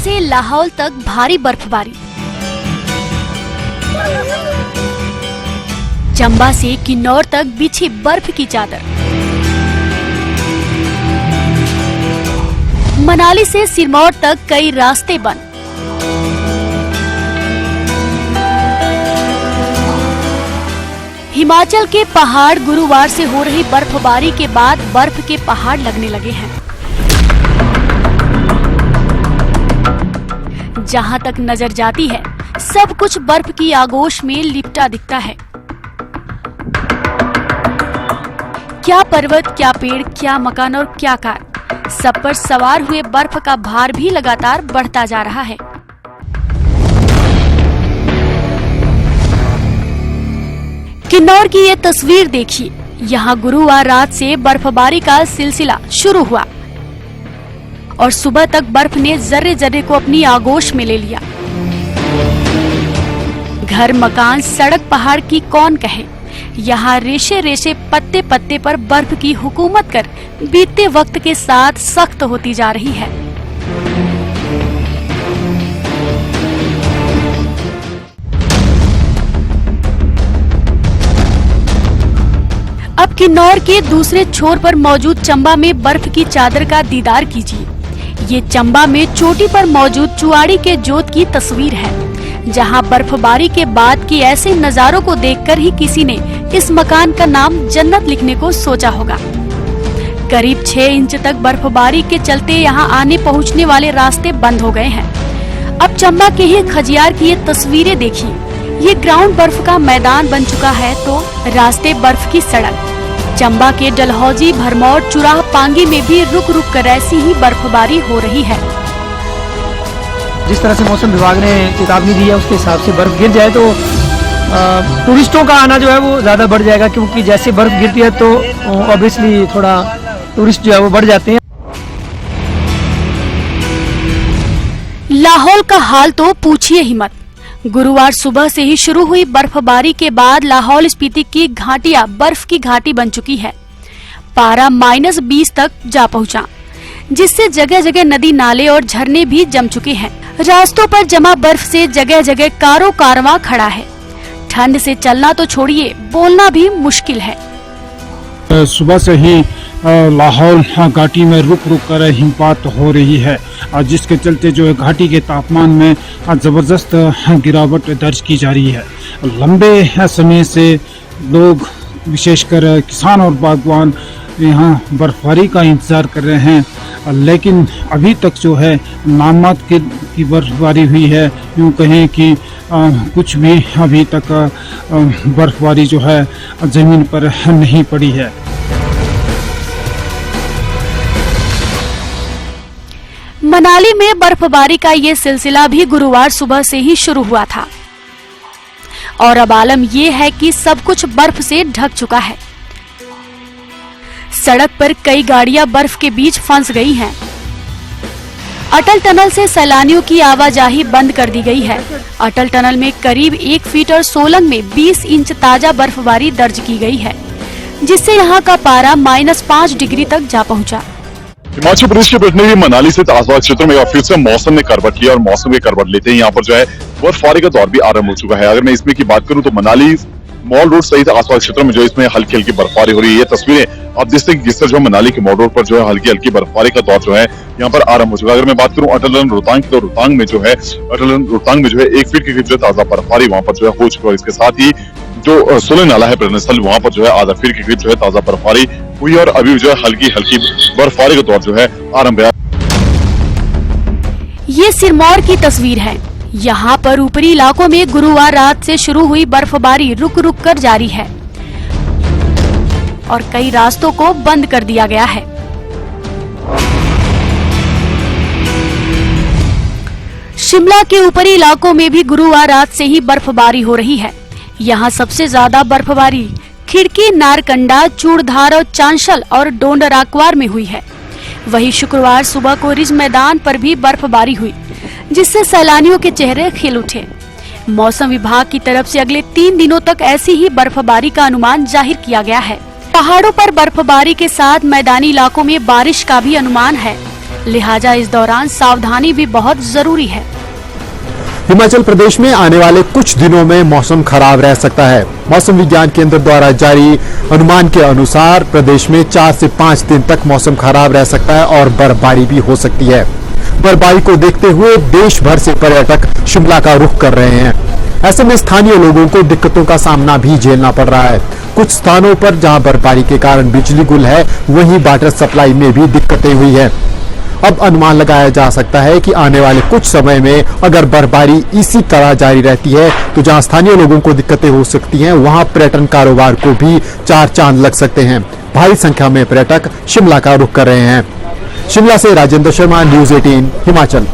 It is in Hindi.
से लाहौल तक भारी बर्फबारी। चंबा से किन्नौर तक बिछी बर्फ की चादर। मनाली से सिरमौर तक कई रास्ते बंद। हिमाचल के पहाड़ गुरुवार से हो रही बर्फबारी के बाद बर्फ के पहाड़ लगने लगे हैं। जहां तक नजर जाती है सब कुछ बर्फ की आगोश में लिपटा दिखता है। क्या पर्वत, क्या पेड़, क्या मकान और क्या कार, सब पर सवार हुए बर्फ का भार भी लगातार बढ़ता जा रहा है। किन्नौर की ये तस्वीर देखिए। यहाँ गुरुवार रात से बर्फबारी का सिलसिला शुरू हुआ और सुबह तक बर्फ ने जर्रे जर्रे को अपनी आगोश में ले लिया। घर, मकान, सड़क, पहाड़ की कौन कहे, यहाँ रेशे रेशे, पत्ते पत्ते पर बर्फ की हुकूमत कर बीतते वक्त के साथ सख्त होती जा रही है। अब किन्नौर के दूसरे छोर पर मौजूद चंबा में बर्फ की चादर का दीदार कीजिए। ये चंबा में चोटी पर मौजूद चुआड़ी के जोत की तस्वीर है, जहां बर्फबारी के बाद के ऐसे नजारों को देखकर ही किसी ने इस मकान का नाम जन्नत लिखने को सोचा होगा। करीब 6 इंच तक बर्फबारी के चलते यहां आने पहुंचने वाले रास्ते बंद हो गए हैं। अब चंबा के ही खजियार की ये तस्वीरें देखिए। ये ग्राउंड बर्फ का मैदान बन चुका है तो रास्ते बर्फ की सड़क। चंबा के डलहौजी, भरमौर, चुराह, पांगी में भी रुक रुक कर ऐसी ही बर्फबारी हो रही है। जिस तरह से मौसम विभाग ने चेतावनी दी है उसके हिसाब से बर्फ गिर जाए तो टूरिस्टों का आना जो है वो ज्यादा बढ़ जाएगा, क्योंकि जैसे बर्फ गिरती है तो ऑब्वियसली थोड़ा टूरिस्ट जो है वो बढ़ जाते हैं। लाहौल का हाल तो पूछिए ही मत। गुरुवार सुबह से ही शुरू हुई बर्फबारी के बाद लाहौल स्पीति की घाटियां बर्फ की घाटी बन चुकी है। पारा -20 तक जा पहुंचा, जिससे जगह जगह नदी, नाले और झरने भी जम चुके हैं। रास्तों पर जमा बर्फ से जगह जगह कारों कारवां खड़ा है। ठंड से चलना तो छोड़िए, बोलना भी मुश्किल है। सुबह से ही लाहौल घाटी में रुक रुक कर हिमपात हो रही है, जिसके चलते जो है घाटी के तापमान में ज़बरदस्त गिरावट दर्ज की जा रही है। लंबे समय से लोग, विशेषकर किसान और बागवान, यहाँ बर्फबारी का इंतज़ार कर रहे हैं, लेकिन अभी तक जो है नामात्र की बर्फबारी हुई है। यूँ कहें कि कुछ भी अभी तक बर्फबारी जो है ज़मीन पर नहीं पड़ी है। मनाली में बर्फबारी का ये सिलसिला भी गुरुवार सुबह से ही शुरू हुआ था और अब आलम ये है कि सब कुछ बर्फ से ढक चुका है। सड़क पर कई गाड़ियां बर्फ के बीच फंस गई हैं। अटल टनल से सैलानियों की आवाजाही बंद कर दी गई है। अटल टनल में करीब 1 फीट और सोलंग में 20 इंच ताजा बर्फबारी दर्ज की गई है, जिससे यहाँ का पारा -5 डिग्री तक जा पहुँचा। हिमाचल प्रदेश के प्रतिनिधि मनाली से आसपास क्षेत्रों में फिर से मौसम ने करवट लिया और मौसम के करवट लेते ही यहाँ पर जो है बर्फबारी का दौर भी आरंभ हो चुका है। अगर मैं इसमें की बात करूं तो मनाली मॉल रोड सहित आसपास क्षेत्रों में जो इसमें हल्की हल्की बर्फबारी हो रही है। ये तस्वीरें आप जिससे जिस तरह जो मनाली के मॉल रोड पर जो है हल्की हल्की बर्फबारी का दौर जो है यहाँ पर आरंभ हो चुका है। अगर मैं बात करूं अटल टनल रोहतांग की तो रोहतांग में जो है 1 फीट के करीब जो ताजा बर्फबारी वहाँ पर जो है हो चुका है। इसके साथ ही जो सोलंग नाला है पर्यटन स्थल, वहाँ पर जो है आधा फीट के करीब जो है ताजा बर्फबारी हुई और अभी जो है हल्की हल्की बर्फबारी का दौर जो है आरंभ है। ये सिरमौर की तस्वीर है। यहाँ पर ऊपरी इलाकों में गुरुवार रात से शुरू हुई बर्फबारी रुक रुक कर जारी है और कई रास्तों को बंद कर दिया गया है। शिमला के ऊपरी इलाकों में भी गुरुवार रात से ही बर्फबारी हो रही है। यहाँ सबसे ज्यादा बर्फबारी खिड़की, नारकंडा, चूड़धार और चांशल और डोंडराक्वार में हुई है। वहीं शुक्रवार सुबह को रिज मैदान पर भी बर्फबारी हुई, जिससे सैलानियों के चेहरे खिल उठे। मौसम विभाग की तरफ से अगले 3 दिनों तक ऐसी ही बर्फबारी का अनुमान जाहिर किया गया है। पहाड़ों पर बर्फबारी के साथ मैदानी इलाकों में बारिश का भी अनुमान है। लिहाजा इस दौरान सावधानी भी बहुत जरूरी है। हिमाचल प्रदेश में आने वाले कुछ दिनों में मौसम खराब रह सकता है। मौसम विज्ञान केंद्र द्वारा जारी अनुमान के अनुसार प्रदेश में 4 से 5 दिन तक मौसम खराब रह सकता है और बर्फबारी भी हो सकती है। बर्फबारी को देखते हुए देश भर से पर्यटक शिमला का रुख कर रहे हैं। ऐसे में स्थानीय लोगों को दिक्कतों का सामना भी झेलना पड़ रहा है। कुछ स्थानों पर जहां बर्फबारी के कारण बिजली गुल है, वहीं वाटर सप्लाई में भी दिक्कतें हुई है। अब अनुमान लगाया जा सकता है कि आने वाले कुछ समय में अगर बर्फबारी इसी तरह जारी रहती है तो जहां स्थानीय लोगों को दिक्कतें हो सकती हैं, वहां पर्यटन कारोबार को भी 4 चांद लग सकते हैं। भारी संख्या में पर्यटक शिमला का रुख कर रहे हैं। शिमला से राजेंद्र शर्मा, न्यूज़ 18 हिमाचल।